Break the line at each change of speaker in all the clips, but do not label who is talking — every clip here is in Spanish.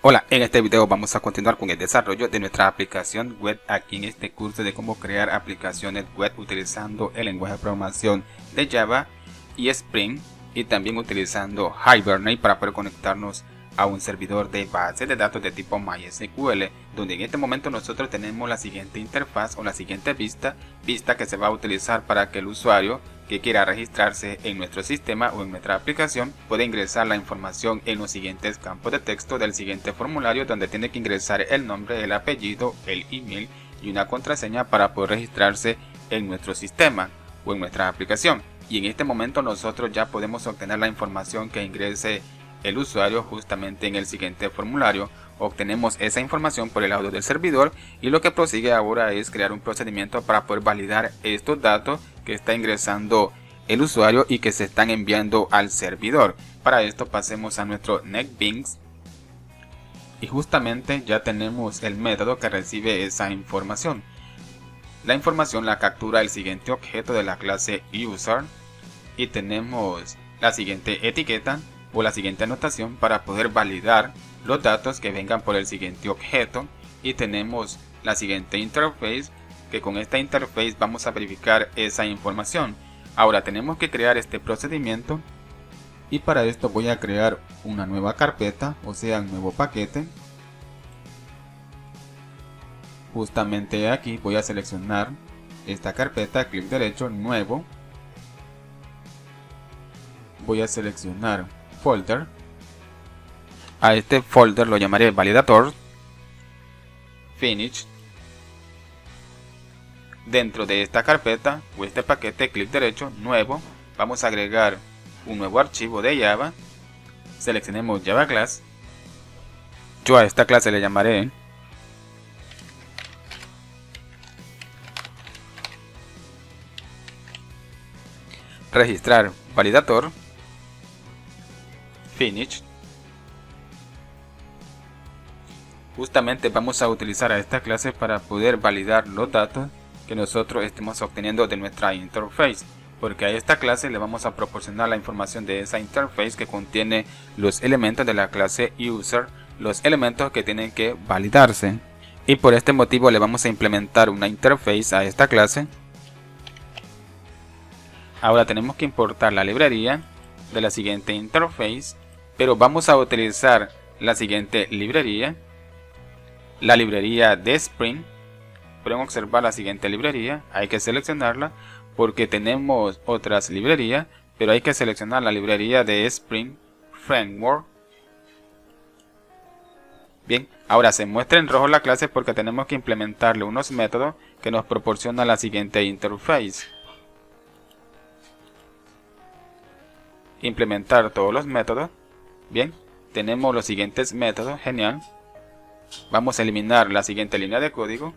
Hola, en este video vamos a continuar con el desarrollo de nuestra aplicación web aquí en este curso de cómo crear aplicaciones web utilizando el lenguaje de programación de Java y Spring y también utilizando Hibernate para poder conectarnos a un servidor de base de datos de tipo MySQL, donde en este momento nosotros tenemos la siguiente interfaz o la siguiente vista que se va a utilizar para que el usuario que quiera registrarse en nuestro sistema o en nuestra aplicación puede ingresar la información en los siguientes campos de texto del siguiente formulario, donde tiene que ingresar el nombre, el apellido, el email y una contraseña para poder registrarse en nuestro sistema o en nuestra aplicación. Y en este momento nosotros ya podemos obtener la información que ingrese el usuario justamente en el siguiente formulario. Obtenemos esa información por el lado del servidor y lo que prosigue ahora es crear un procedimiento para poder validar estos datos que está ingresando el usuario y que se están enviando al servidor. Para esto pasemos a nuestro NetBeans y justamente ya tenemos el método que recibe esa información. La información la captura el siguiente objeto de la clase user y tenemos la siguiente etiqueta o la siguiente anotación para poder validar los datos que vengan por el siguiente objeto, y tenemos la siguiente interface que con esta interface vamos a verificar esa información. Ahora tenemos que crear este procedimiento y para esto voy a crear una nueva carpeta, o sea un nuevo paquete. Justamente aquí voy a seleccionar esta carpeta, clic derecho, nuevo, voy a seleccionar folder. A este folder lo llamaré validator. Finish. Dentro de esta carpeta o este paquete, clic derecho, nuevo, vamos a agregar un nuevo archivo de Java. Seleccionemos Java Class. Yo a esta clase le llamaré registrar validator. Finish. Justamente vamos a utilizar a esta clase para poder validar los datos que nosotros estemos obteniendo de nuestra interface, porque a esta clase le vamos a proporcionar la información de esa interface que contiene los elementos de la clase user, los elementos que tienen que validarse, y por este motivo le vamos a implementar una interface a esta clase. Ahora tenemos que importar la librería de la siguiente interface, pero vamos a utilizar la siguiente librería, la librería de Spring. Pueden observar la siguiente librería, hay que seleccionarla porque tenemos otras librerías, pero hay que seleccionar la librería de Spring Framework. Bien, ahora se muestra en rojo la clase porque tenemos que implementarle unos métodos que nos proporciona la siguiente interface. Implementar todos los métodos. Bien, tenemos los siguientes métodos, genial. Vamos a eliminar la siguiente línea de código,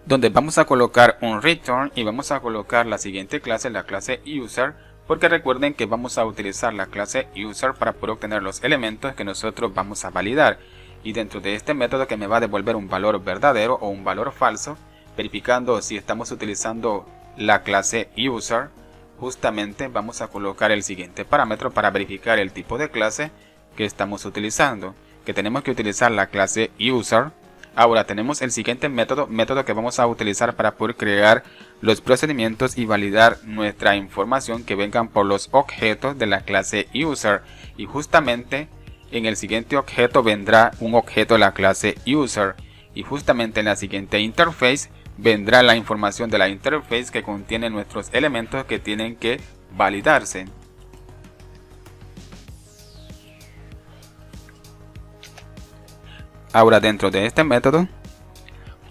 donde vamos a colocar un return y vamos a colocar la siguiente clase, la clase user, porque recuerden que vamos a utilizar la clase user para poder obtener los elementos que nosotros vamos a validar, y dentro de este método que me va a devolver un valor verdadero o un valor falso, verificando si estamos utilizando la clase user, justamente vamos a colocar el siguiente parámetro para verificar el tipo de clase que estamos utilizando, que tenemos que utilizar la clase user. Ahora tenemos el siguiente método que vamos a utilizar para poder crear los procedimientos y validar nuestra información que vengan por los objetos de la clase user, y justamente en el siguiente objeto vendrá un objeto de la clase user, y justamente en la siguiente interface vendrá la información de la interface que contiene nuestros elementos que tienen que validarse. Ahora dentro de este método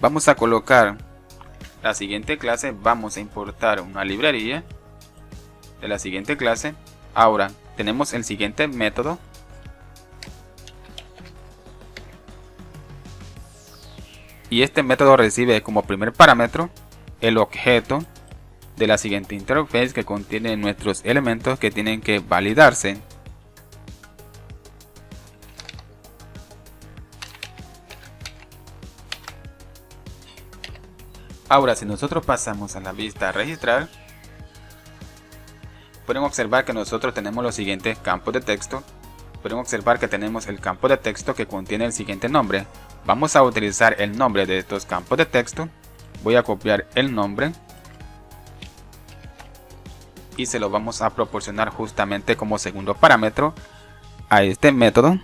vamos a colocar la siguiente clase, vamos a importar una librería de la siguiente clase. Ahora tenemos el siguiente método y este método recibe como primer parámetro el objeto de la siguiente interface que contiene nuestros elementos que tienen que validarse. Ahora si nosotros pasamos a la vista registrar, pueden observar que nosotros tenemos los siguientes campos de texto pueden observar que tenemos el campo de texto que contiene el siguiente nombre. Vamos a utilizar el nombre de estos campos de texto. Voy a copiar el nombre y se lo vamos a proporcionar justamente como segundo parámetro a este método.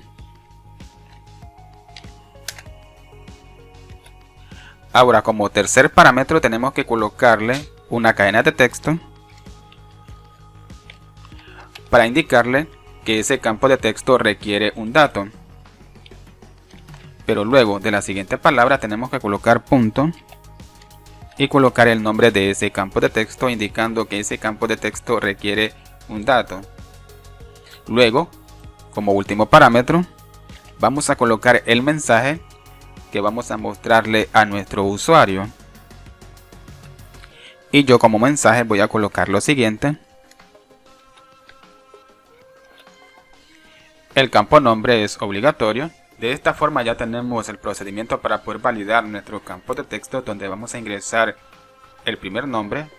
Ahora, como tercer parámetro tenemos que colocarle una cadena de texto para indicarle que ese campo de texto requiere un dato. Pero luego de la siguiente palabra tenemos que colocar punto y colocar el nombre de ese campo de texto, indicando que ese campo de texto requiere un dato. Luego, como último parámetro, vamos a colocar el mensaje que vamos a mostrarle a nuestro usuario. Y yo como mensaje voy a colocar lo siguiente. El campo nombre es obligatorio. De esta forma ya tenemos el procedimiento para poder validar nuestro campo de texto, donde vamos a ingresar el primer nombre.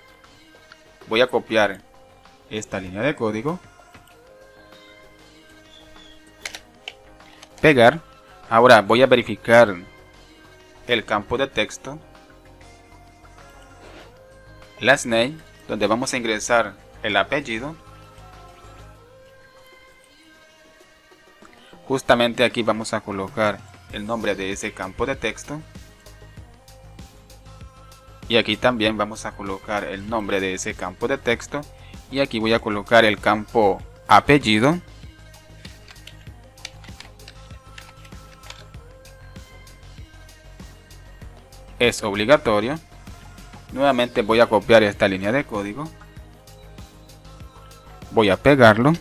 Voy a copiar esta línea de código, pegar. Ahora voy a verificar el campo de texto last name, donde vamos a ingresar el apellido. Justamente aquí vamos a colocar el nombre de ese campo de texto. Y aquí también vamos a colocar el nombre de ese campo de texto. Y aquí voy a colocar el campo apellido. Es obligatorio. Nuevamente voy a copiar esta línea de código. Voy a pegarlo.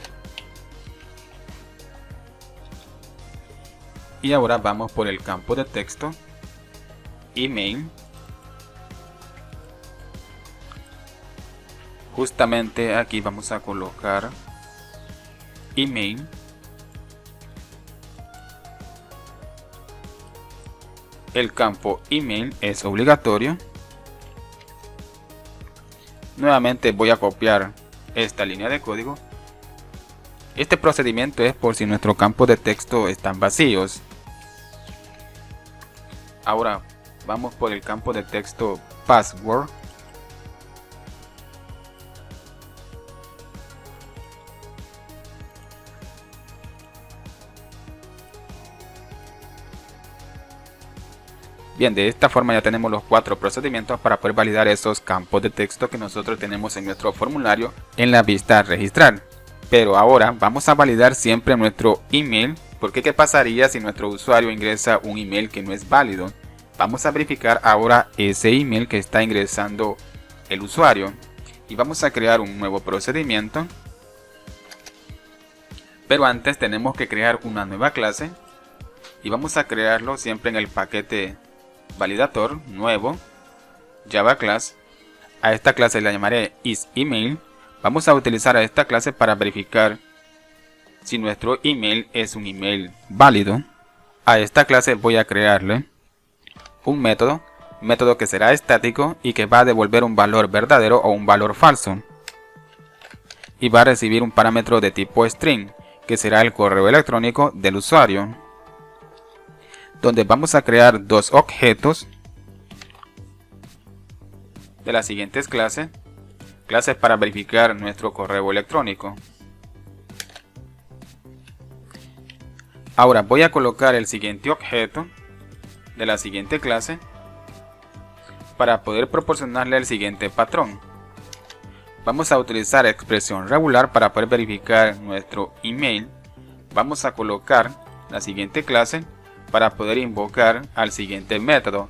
Y ahora vamos por el campo de texto email. Justamente aquí vamos a colocar email. El campo email es obligatorio. Nuevamente voy a copiar esta línea de código. Este procedimiento es por si nuestro campo de texto están vacíos. Ahora vamos por el campo de texto password. Bien, de esta forma ya tenemos los 4 procedimientos para poder validar esos campos de texto que nosotros tenemos en nuestro formulario en la vista registrar. Pero ahora vamos a validar siempre nuestro email, porque ¿qué pasaría si nuestro usuario ingresa un email que no es válido? Vamos a verificar ahora ese email que está ingresando el usuario y vamos a crear un nuevo procedimiento. Pero antes tenemos que crear una nueva clase y vamos a crearlo siempre en el paquete validator nuevo Java class. A esta clase la llamaré isEmail. Vamos a utilizar a esta clase para verificar si nuestro email es un email válido. A esta clase voy a crearle un método que será estático y que va a devolver un valor verdadero o un valor falso. Y va a recibir un parámetro de tipo string, que será el correo electrónico del usuario, donde vamos a crear 2 objetos de las siguientes clases para verificar nuestro correo electrónico. Ahora voy a colocar el siguiente objeto de la siguiente clase para poder proporcionarle el siguiente patrón. Vamos a utilizar expresión regular para poder verificar nuestro email. Vamos a colocar la siguiente clase para poder invocar al siguiente método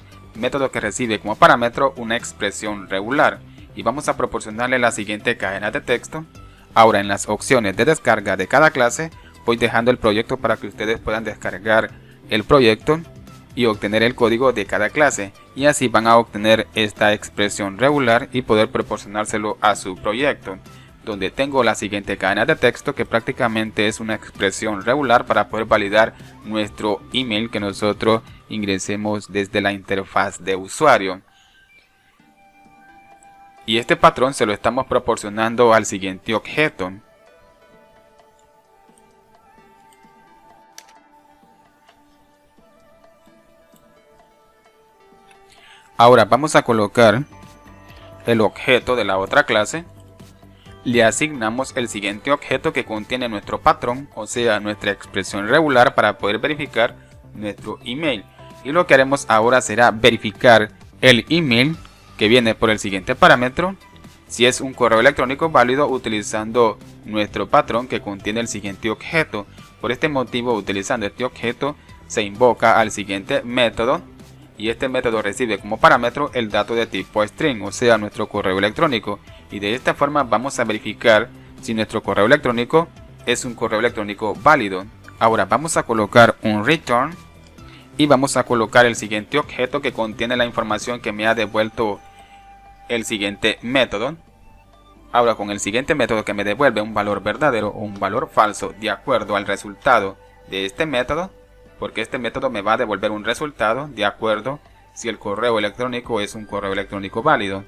que recibe como parámetro una expresión regular, y vamos a proporcionarle la siguiente cadena de texto. Ahora en las opciones de descarga de cada clase voy dejando el proyecto para que ustedes puedan descargar el proyecto y obtener el código de cada clase, y así van a obtener esta expresión regular y poder proporcionárselo a su proyecto, donde tengo la siguiente cadena de texto que prácticamente es una expresión regular para poder validar nuestro email que nosotros ingresemos desde la interfaz de usuario. Y este patrón se lo estamos proporcionando al siguiente objeto. Ahora vamos a colocar el objeto de la otra clase. Le asignamos el siguiente objeto que contiene nuestro patrón, o sea, nuestra expresión regular para poder verificar nuestro email. Y lo que haremos ahora será verificar el email que viene por el siguiente parámetro, si es un correo electrónico válido utilizando nuestro patrón que contiene el siguiente objeto. Por este motivo, utilizando este objeto, se invoca al siguiente método y este método recibe como parámetro el dato de tipo string, o sea, nuestro correo electrónico. Y de esta forma vamos a verificar si nuestro correo electrónico es un correo electrónico válido. Ahora vamos a colocar un return y vamos a colocar el siguiente objeto que contiene la información que me ha devuelto el siguiente método. Ahora, con el siguiente método que me devuelve un valor verdadero o un valor falso de acuerdo al resultado de este método, porque este método me va a devolver un resultado de acuerdo si el correo electrónico es un correo electrónico válido.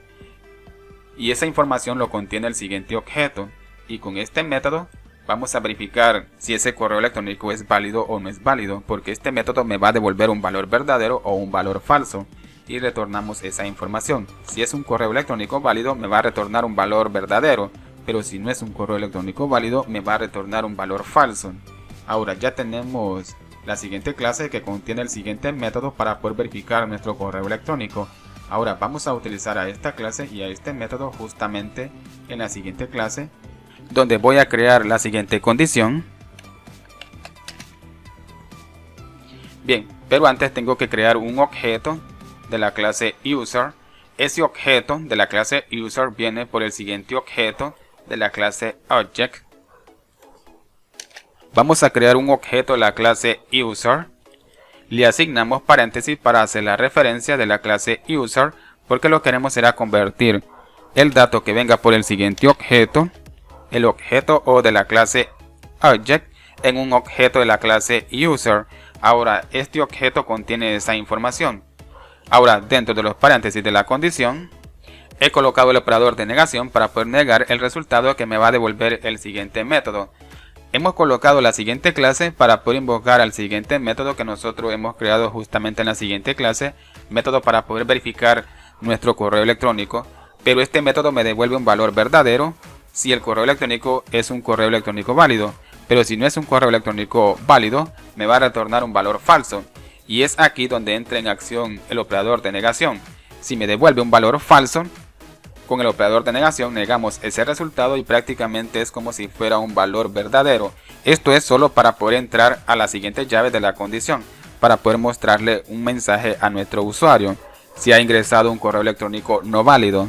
Y esa información lo contiene el siguiente objeto. Y con este método vamos a verificar si ese correo electrónico es válido o no es válido, porque este método me va a devolver un valor verdadero o un valor falso. Y retornamos esa información. Si es un correo electrónico válido, me va a retornar un valor verdadero, pero si no es un correo electrónico válido, me va a retornar un valor falso. Ahora ya tenemos la siguiente clase que contiene el siguiente método para poder verificar nuestro correo electrónico. Ahora vamos a utilizar a esta clase y a este método justamente en la siguiente clase, donde voy a crear la siguiente condición. Bien, pero antes tengo que crear un objeto de la clase user. Ese objeto de la clase user viene por el siguiente objeto de la clase object. Vamos a crear un objeto de la clase user. Le asignamos paréntesis para hacer la referencia de la clase user, porque lo que queremos será convertir el dato que venga por el siguiente objeto, el objeto o de la clase object, en un objeto de la clase user. Ahora este objeto contiene esa información. Ahora, dentro de los paréntesis de la condición, he colocado el operador de negación para poder negar el resultado que me va a devolver el siguiente método. Hemos colocado la siguiente clase para poder invocar al siguiente método que nosotros hemos creado justamente en la siguiente clase, método para poder verificar nuestro correo electrónico, pero este método me devuelve un valor verdadero si el correo electrónico es un correo electrónico válido, pero si no es un correo electrónico válido, me va a retornar un valor falso. Y es aquí donde entra en acción el operador de negación. Si me devuelve un valor falso, con el operador de negación negamos ese resultado y prácticamente es como si fuera un valor verdadero. Esto es solo para poder entrar a la siguiente llave de la condición, para poder mostrarle un mensaje a nuestro usuario si ha ingresado un correo electrónico no válido.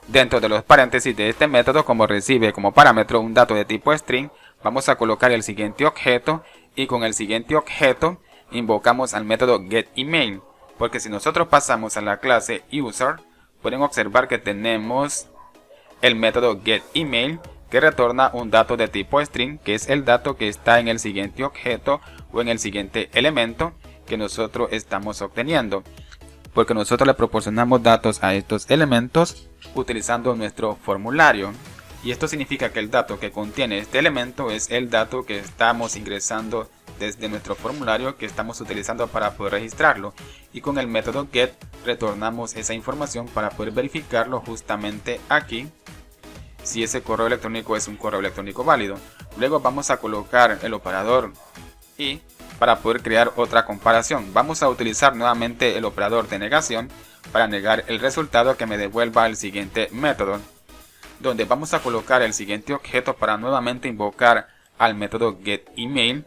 Dentro de los paréntesis de este método, como recibe como parámetro un dato de tipo string, vamos a colocar el siguiente objeto y con el siguiente objeto invocamos al método getEmail, porque si nosotros pasamos a la clase user, pueden observar que tenemos el método getEmail que retorna un dato de tipo string, que es el dato que está en el siguiente objeto o en el siguiente elemento que nosotros estamos obteniendo, porque nosotros le proporcionamos datos a estos elementos utilizando nuestro formulario. Y esto significa que el dato que contiene este elemento es el dato que estamos ingresando desde nuestro formulario que estamos utilizando para poder registrarlo. Y con el método get retornamos esa información para poder verificarlo justamente aquí, si ese correo electrónico es un correo electrónico válido. Luego vamos a colocar el operador y para poder crear otra comparación. Vamos a utilizar nuevamente el operador de negación para negar el resultado que me devuelva el siguiente método, donde vamos a colocar el siguiente objeto para nuevamente invocar al método getEmail.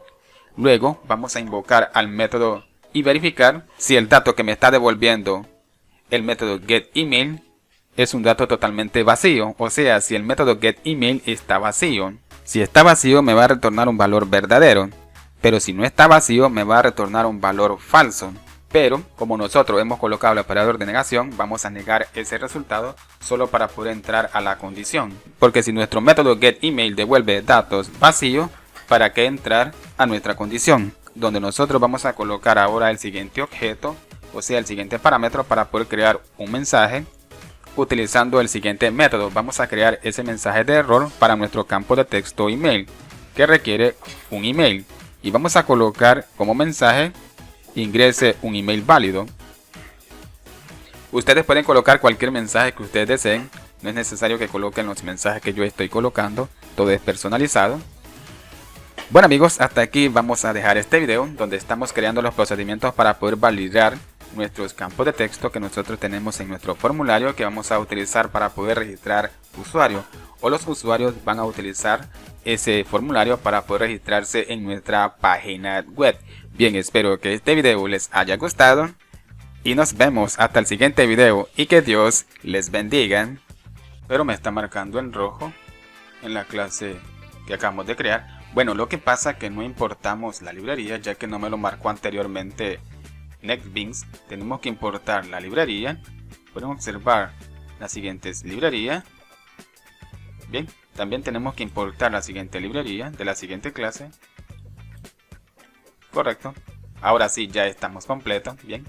Luego vamos a invocar al método y verificar si el dato que me está devolviendo el método getEmail es un dato totalmente vacío, o sea, si el método getEmail está vacío. Si está vacío me va a retornar un valor verdadero, pero si no está vacío me va a retornar un valor falso. Pero como nosotros hemos colocado el operador de negación, vamos a negar ese resultado solo para poder entrar a la condición, porque si nuestro método getEmail devuelve datos vacíos, ¿para qué entrar a nuestra condición? Donde nosotros vamos a colocar ahora el siguiente objeto, o sea el siguiente parámetro para poder crear un mensaje utilizando el siguiente método. Vamos a crear ese mensaje de error para nuestro campo de texto email que requiere un email, y vamos a colocar como mensaje: ingrese un email válido. Ustedes pueden colocar cualquier mensaje que ustedes deseen. No es necesario que coloquen los mensajes que yo estoy colocando. Todo es personalizado. Bueno amigos, hasta aquí vamos a dejar este video donde estamos creando los procedimientos para poder validar nuestros campos de texto que nosotros tenemos en nuestro formulario que vamos a utilizar para poder registrar usuarios, o los usuarios van a utilizar ese formulario para poder registrarse en nuestra página web. Bien, espero que este video les haya gustado y nos vemos hasta el siguiente video y que Dios les bendiga. Pero me está marcando en rojo en la clase que acabamos de crear. Bueno, lo que pasa es que no importamos la librería ya que no me lo marcó anteriormente NetBeans. Tenemos que importar la librería. Pueden observar las siguientes librerías. Bien, también tenemos que importar la siguiente librería de la siguiente clase. Correcto. Ahora sí, ya estamos completos. Bien.